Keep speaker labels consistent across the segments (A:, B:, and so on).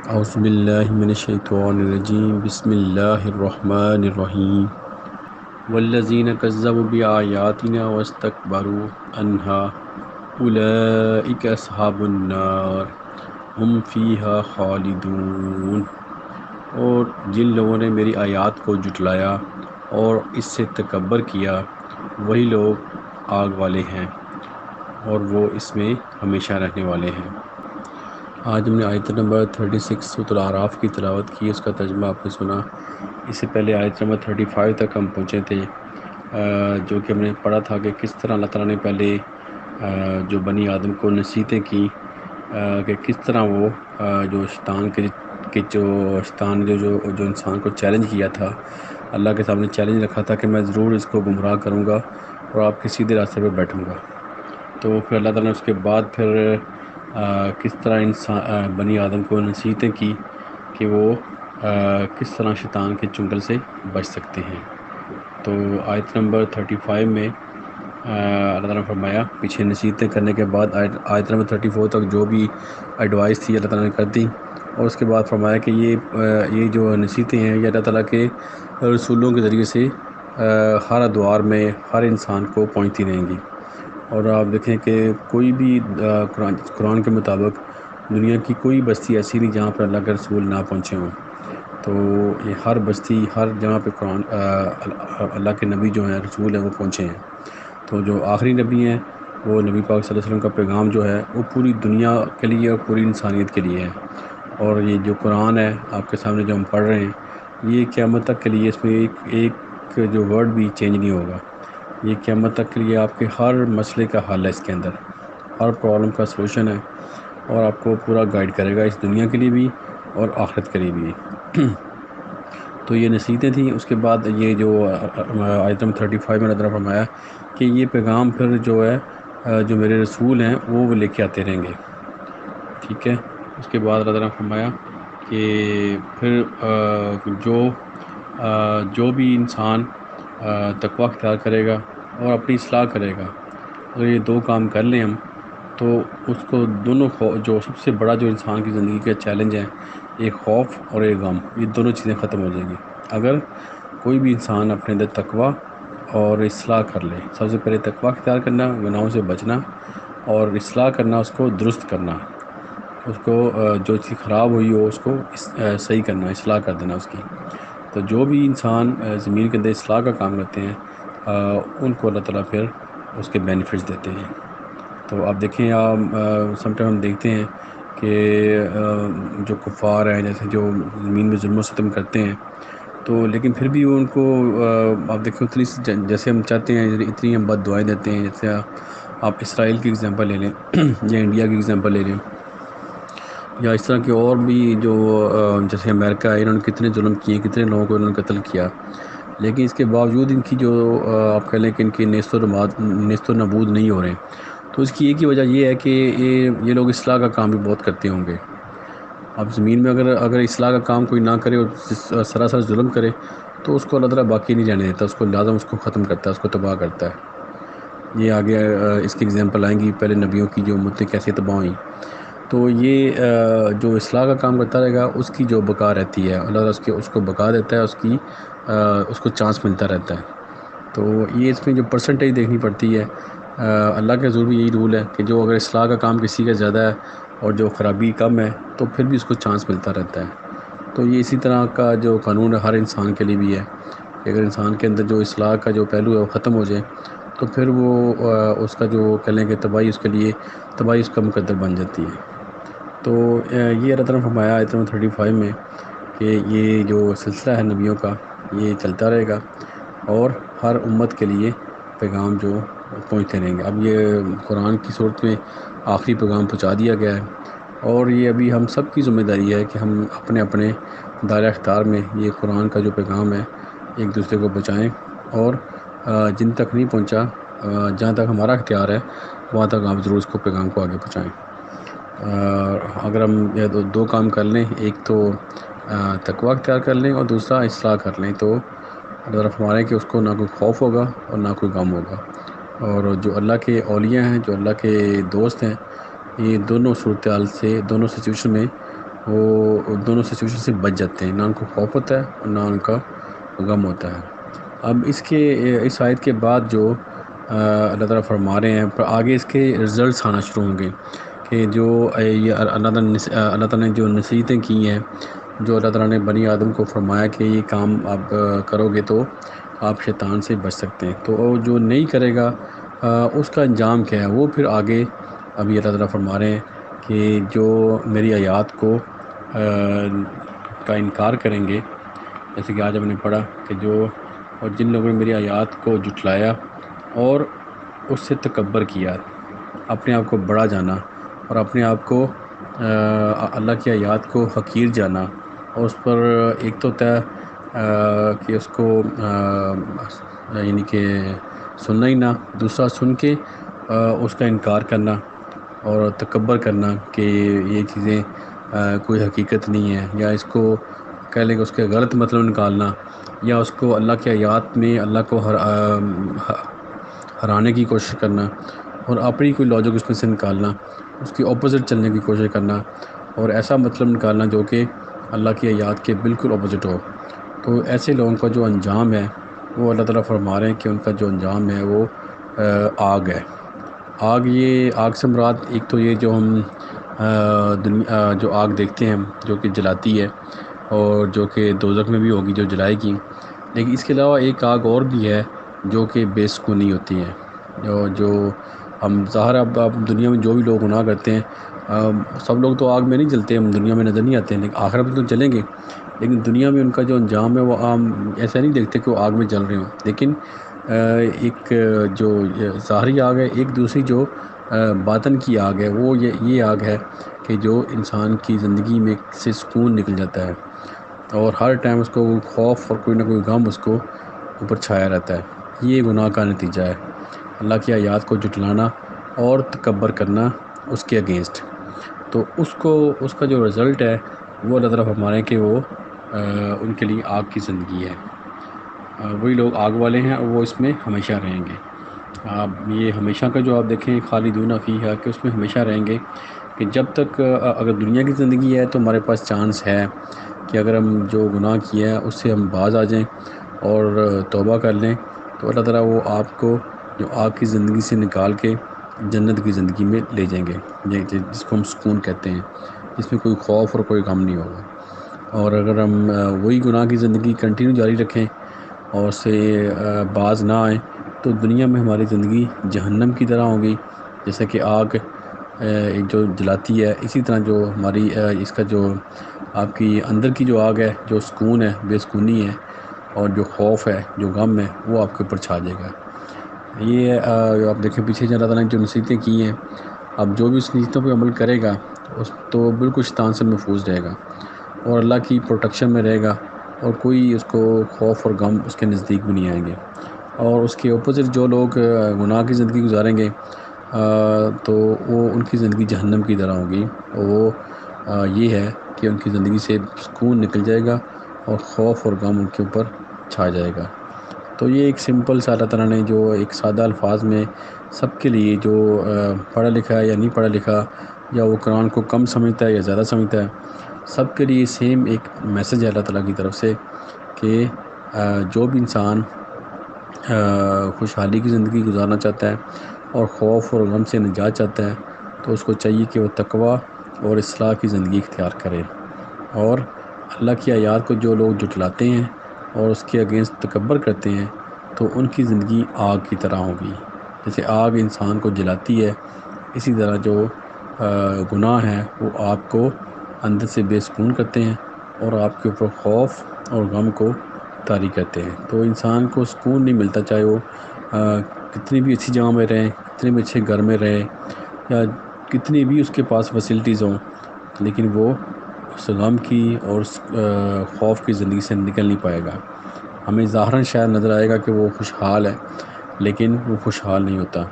A: اعوذ باللہ من الشیطان الرجیم بسم اللہ الرحمن الرحیم والذین کذبوا بآیاتنا واستکبروا عنها اولئک اصحاب النار ہم فیہا خالدون۔ اور جن لوگوں نے میری آیات کو جھٹلایا اور اس سے تکبر کیا وہی لوگ آگ والے ہیں اور وہ اس میں ہمیشہ رہنے والے ہیں۔ آج ہم نے آیت نمبر 36 سورۃ الاعراف کی تلاوت کی، اس کا ترجمہ آپ نے سنا۔ اس سے پہلے آیت نمبر 35 تک ہم پہنچے تھے، جو کہ ہم نے پڑھا تھا کہ کس طرح اللہ تعالیٰ نے پہلے جو بنی آدم کو نصیحتیں کی کہ کس طرح وہ جو شیطان کے جو شیطان جو انسان کو چیلنج کیا تھا، اللہ کے سامنے چیلنج رکھا تھا کہ میں ضرور اس کو گمراہ کروں گا اور آپ کے سیدھے راستے پہ بیٹھوں گا۔ تو پھر اللہ تعالیٰ نے اس کے بعد پھر کس طرح انسان بنی آدم کو نصیحتیں کی کہ وہ کس طرح شیطان کے چنگل سے بچ سکتے ہیں۔ تو آیت نمبر 35 میں اللہ تعالیٰ نے فرمایا، پیچھے نصیحتیں کرنے کے بعد آیت نمبر 34 تک جو بھی ایڈوائس تھی اللہ تعالیٰ نے کر دی، اور اس کے بعد فرمایا کہ یہ جو نصیحتیں ہیں یہ اللہ تعالیٰ کے رسولوں کے ذریعے سے ہر ادوار میں ہر انسان کو پہنچتی رہیں گی۔ اور آپ دیکھیں کہ کوئی بھی قرآن کے مطابق دنیا کی کوئی بستی ایسی نہیں جہاں پر اللہ کے رسول نہ پہنچے ہوں۔ تو یہ ہر بستی، ہر جگہ پہ قرآن اللہ کے نبی جو ہیں، رسول ہیں، وہ پہنچے ہیں۔ تو جو آخری نبی ہیں وہ نبی پاک صلی اللہ علیہ وسلم کا پیغام جو ہے وہ پوری دنیا کے لیے اور پوری انسانیت کے لیے ہے۔ اور یہ جو قرآن ہے آپ کے سامنے جو ہم پڑھ رہے ہیں، یہ قیامت تک کے لیے اس میں ایک جو ورڈ بھی چینج نہیں ہوگا۔ یہ قیامت تک کے لیے آپ کے ہر مسئلے کا حل ہے، اس کے اندر ہر پرابلم کا سلوشن ہے، اور آپ کو پورا گائیڈ کرے گا اس دنیا کے لیے بھی اور آخرت کے لیے بھی۔ تو یہ نصیحتیں تھیں۔ اس کے بعد یہ جو آیت نمبر 35 میں اللہ تعالیٰ نے فرمایا کہ یہ پیغام پھر جو ہے جو میرے رسول ہیں وہ لے کے آتے رہیں گے، ٹھیک ہے۔ اس کے بعد اللہ تعالیٰ نے فرمایا کہ پھر جو بھی انسان تقویٰ اختیار کرے گا اور اپنی اصلاح کرے گا، اگر یہ دو کام کر لیں ہم، تو اس کو دونوں جو سب سے بڑا جو انسان کی زندگی کا چیلنج ہے، ایک خوف اور ایک غم، یہ دونوں چیزیں ختم ہو جائیں گی اگر کوئی بھی انسان اپنے اندر تقویٰ اور اصلاح کر لے۔ سب سے پہلے تقویٰ اختیار کرنا، گناہوں سے بچنا، اور اصلاح کرنا، اس کو درست کرنا، اس کو جو چیز خراب ہوئی ہو اس کو صحیح کرنا، اصلاح کر دینا اس کی۔ تو جو بھی انسان زمین کے اندر اصلاح کا کام کرتے ہیں ان کو اللہ تعالیٰ پھر اس کے بینیفٹس دیتے ہیں۔ تو آپ دیکھیں، سم ٹائم ہم دیکھتے ہیں کہ جو کفار ہیں، جیسے جو زمین میں ظلم و ستم کرتے ہیں، تو لیکن پھر بھی وہ ان کو آپ دیکھیں اتنی جیسے ہم چاہتے ہیں اتنی ہم بد دعائیں دیتے ہیں۔ جیسے آپ اسرائیل کی اگزامپل لے لیں یا انڈیا کی اگزامپل لے لیں، یا اس طرح کے اور بھی جو جیسے امریکہ ہے، انہوں نے کتنے ظلم کیے، کتنے لوگوں کو انہوں نے قتل کیا، لیکن اس کے باوجود ان کی جو آپ کہہ لیں کہ ان کی نیست و نبود نہیں ہو رہے ہیں۔ تو اس کی ایک ہی وجہ یہ ہے کہ یہ لوگ اصلاح کا کام بھی بہت کرتے ہوں گے۔ اب زمین میں اگر اصلاح کا کام کوئی نہ کرے اور سراسر ظلم کرے تو اس کو اللہ تعالیٰ باقی نہیں جانے دیتا، اس کو لازم اس کو ختم کرتا ہے، اس کو تباہ کرتا ہے۔ یہ آگے اس کی اگزامپل آئیں گی، پہلے نبیوں کی جو امتیں کیسے تباہ ہوئیں۔ تو یہ جو اصلاح کا کام کرتا رہے گا اس کی جو بقا رہتی ہے، اللہ تعالیٰ اس کو بقا دیتا ہے، اس کو چانس ملتا رہتا ہے۔ تو یہ اس میں جو پرسنٹیج دیکھنی پڑتی ہے، اللہ کے حضور بھی یہی رول ہے کہ جو اگر اصلاح کا کام کسی کا زیادہ ہے اور جو خرابی کم ہے تو پھر بھی اس کو چانس ملتا رہتا ہے۔ تو یہ اسی طرح کا جو قانون ہے ہر انسان کے لیے بھی ہے کہ اگر انسان کے اندر جو اصلاح کا جو پہلو ہے وہ ختم ہو جائے تو پھر وہ اس کا جو کہہ لیں کہ تباہی اس کے لیے تباہی اس کا مقدر بن جاتی ہے۔ تو یہ اللہ تعالیٰ نے فرمایا آیت نمبر 35 میں کہ یہ جو سلسلہ ہے نبیوں کا یہ چلتا رہے گا اور ہر امت کے لیے پیغام جو پہنچتے رہیں گے۔ اب یہ قرآن کی صورت میں آخری پیغام پہنچا دیا گیا ہے، اور یہ ابھی ہم سب کی ذمہ داری ہے کہ ہم اپنے اپنے دائرہ اختیار میں یہ قرآن کا جو پیغام ہے ایک دوسرے کو بچائیں، اور جن تک نہیں پہنچا، جہاں تک ہمارا اختیار ہے وہاں تک آپ ضرور اس کو پیغام کو آگے پہنچائیں۔ اگر ہم یہ دو کام کر لیں، ایک تو تقویٰ اختیار کر لیں اور دوسرا اصلاح کر لیں، تو اللہ تعالیٰ فرما رہے ہیں کہ اس کو نہ کوئی خوف ہوگا اور نہ کوئی غم ہوگا۔ اور جو اللہ کے اولیاء ہیں، جو اللہ کے دوست ہیں، یہ دونوں صورتحال سے، دونوں سچویشن میں وہ دونوں سچویشن سے بچ جاتے ہیں، نہ ان کو خوف ہوتا ہے اور نہ ان کا غم ہوتا ہے۔ اب اس آیت کے بعد جو اللہ تعالیٰ فرما رہے ہیں، پر آگے اس کے رزلٹس آنا شروع ہوں گے کہ جو یہ اللہ تعالیٰ نے جو نصیحتیں کی ہیں، جو اللہ تعالیٰ نے بنی آدم کو فرمایا کہ یہ کام آپ کرو گے تو آپ شیطان سے بچ سکتے ہیں، تو جو نہیں کرے گا اس کا انجام کیا ہے وہ پھر آگے ابھی اللہ تعالیٰ فرما رہے ہیں کہ جو میری آیات کو کا انکار کریں گے، جیسے کہ آج ہم نے پڑھا کہ اور جن لوگوں نے میری آیات کو جھٹلایا اور اس سے تکبر کیا، اپنے آپ کو بڑا جانا اور اپنے آپ کو اللہ کی آیات کو حقیر جانا، اور اس پر ایک تو ہوتا ہے کہ اس کو یعنی کہ سننا ہی نہ، دوسرا سن کے اس کا انکار کرنا اور تکبر کرنا کہ یہ چیزیں کوئی حقیقت نہیں ہے، یا اس کو کہہ لیں کہ اس کے غلط مطلب نکالنا، یا اس کو اللہ کی آیات میں اللہ کو ہرانے کی کوشش کرنا اور اپنی کوئی لاجک اس میں سے نکالنا، اس کی اپوزٹ چلنے کی کوشش کرنا اور ایسا مطلب نکالنا جو کہ اللہ کی آیات کے بالکل اپوزٹ ہو۔ تو ایسے لوگوں کا جو انجام ہے وہ اللہ تعالیٰ فرما رہے ہیں کہ ان کا جو انجام ہے وہ آگ ہے۔ یہ آگ سے مراد ایک تو یہ جو ہم جو آگ دیکھتے ہیں جو کہ جلاتی ہے اور جو کہ دوزخ میں بھی ہوگی جو جلائے گی، لیکن اس کے علاوہ ایک آگ اور بھی ہے جو کہ بے سکونی ہوتی ہے، جو ہم ظاہر اب دنیا میں جو بھی لوگ گناہ کرتے ہیں سب لوگ تو آگ میں نہیں جلتے، ہم دنیا میں نظر نہیں آتے ہیں، لیکن آخرت میں تو جلیں گے، لیکن دنیا میں ان کا جو انجام ہے وہ عام ایسا نہیں دیکھتے کہ وہ آگ میں جل رہے ہوں، لیکن ایک جو ظاہری آگ ہے، ایک دوسری جو باطن کی آگ ہے وہ یہ آگ ہے کہ جو انسان کی زندگی میں سے سکون نکل جاتا ہے اور ہر ٹائم اس کو خوف اور کوئی نہ کوئی غم اس کو اوپر چھایا رہتا ہے۔ یہ گناہ کا نتیجہ ہے، اللہ کی آیات کو جھٹلانا اور تکبر کرنا اس کے اگینسٹ۔ تو اس کا جو رزلٹ ہے وہ اللہ تعالیٰ فرما رہے ہیں کہ وہ ان کے لیے آگ کی زندگی ہے، وہی لوگ آگ والے ہیں اور وہ اس میں ہمیشہ رہیں گے۔ یہ ہمیشہ کا جو آپ دیکھیں خالدون فیہا کہ اس میں ہمیشہ رہیں گے، کہ جب تک اگر دنیا کی زندگی ہے تو ہمارے پاس چانس ہے کہ اگر ہم جو گناہ کیا ہے اس سے ہم باز آ جائیں اور توبہ کر لیں تو اللہ تعالیٰ وہ آپ کو جو آگ کی زندگی سے نکال کے جنت کی زندگی میں لے جائیں گے، جس کو ہم سکون کہتے ہیں، جس میں کوئی خوف اور کوئی غم نہیں ہوگا۔ اور اگر ہم وہی گناہ کی زندگی کنٹینیو جاری رکھیں اور اس سے باز نہ آئیں تو دنیا میں ہماری زندگی جہنم کی طرح ہوگی، جیسے کہ آگ جو جلاتی ہے، اسی طرح جو ہماری اس کا جو آپ کی اندر کی جو آگ ہے، جو سکون ہے، بے سکونی ہے اور جو خوف ہے، جو غم ہے، وہ آپ کے اوپر چھا جائے گا۔ یہ آپ دیکھیں پیچھے اللہ تعالیٰ نے جو نصیحتیں کی ہیں، اب جو بھی اس نصیحتوں پہ عمل کرے گا تو بالکل شیطان سے محفوظ رہے گا اور اللہ کی پروٹیکشن میں رہے گا، اور کوئی اس کو خوف اور غم اس کے نزدیک بھی نہیں آئیں گے۔ اور اس کے اپوزٹ جو لوگ گناہ کی زندگی گزاریں گے تو وہ ان کی زندگی جہنم کی طرح ہوگی، اور وہ یہ ہے کہ ان کی زندگی سے سکون نکل جائے گا اور خوف اور غم ان کے اوپر چھا جائے گا۔ تو یہ ایک سمپل سا اللہ تعالیٰ نے جو ایک سادہ الفاظ میں سب کے لیے، جو پڑھا لکھا ہے یا نہیں پڑھا لکھا، یا وہ قرآن کو کم سمجھتا ہے یا زیادہ سمجھتا ہے، سب کے لیے سیم ایک میسج ہے اللہ تعالیٰ کی طرف سے کہ جو بھی انسان خوشحالی کی زندگی گزارنا چاہتا ہے اور خوف اور غم سے نجات چاہتا ہے تو اس کو چاہیے کہ وہ تقوی اور اصلاح کی زندگی اختیار کرے، اور اللہ کی آیات کو جو لوگ جھٹلاتے ہیں اور اس کے اگینسٹ تکبر کرتے ہیں تو ان کی زندگی آگ کی طرح ہوگی، جیسے آگ انسان کو جلاتی ہے، اسی طرح جو گناہ ہیں وہ آپ کو اندر سے بے سکون کرتے ہیں اور آپ کے اوپر خوف اور غم کو طاری کرتے ہیں۔ تو انسان کو سکون نہیں ملتا، چاہے وہ کتنی بھی اچھی جگہ میں رہیں، کتنے بھی اچھے گھر میں رہے، یا کتنی بھی اس کے پاس فیسلٹیز ہوں، لیکن وہ اس غم کی اور اس خوف کی زندگی سے نکل نہیں پائے گا۔ ہمیں ظاہراً شاید نظر آئے گا کہ وہ خوشحال ہے، لیکن وہ خوشحال نہیں ہوتا۔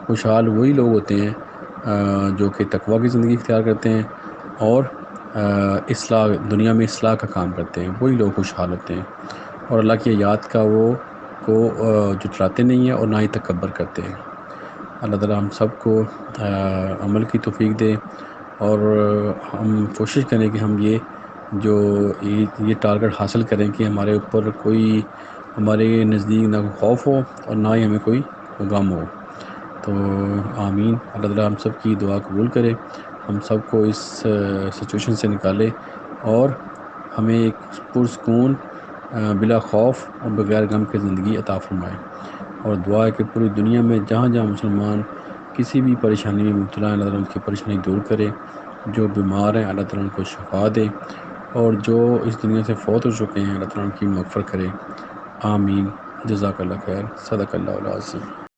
A: خوشحال وہی لوگ ہوتے ہیں جو کہ تقوی کی زندگی اختیار کرتے ہیں اور اصلاح، دنیا میں اصلاح کا کام کرتے ہیں، وہی لوگ خوشحال ہوتے ہیں، اور اللہ کی آیات کا وہ کو جھٹلاتے نہیں ہیں اور نہ ہی تکبر کرتے ہیں۔ اللہ تعالیٰ ہم سب کو عمل کی توفیق دے اور ہم کوشش کریں کہ ہم یہ ٹارگٹ حاصل کریں کہ ہمارے اوپر کوئی ہمارے نزدیک نہ کوئی خوف ہو اور نہ ہی ہمیں کوئی غم ہو۔ تو آمین، اللہ تعالیٰ ہم سب کی دعا قبول کرے، ہم سب کو اس سچویشن سے نکالے اور ہمیں ایک پرسکون بلا خوف اور بغیر غم کی زندگی عطا فرمائے۔ اور دعا ہے کہ پوری دنیا میں جہاں جہاں مسلمان کسی بھی پریشانی میں مبتلا ہیں، اللہ تعالیٰ ان کی پریشانی دور کرے، جو بیمار ہیں اللہ تعالیٰ ان کو شفا دے، اور جو اس دنیا سے فوت ہو چکے ہیں اللہ تعالیٰ ان کی مغفرت کرے۔ آمین، جزاک اللہ خیر، صدق اللہ العظیم۔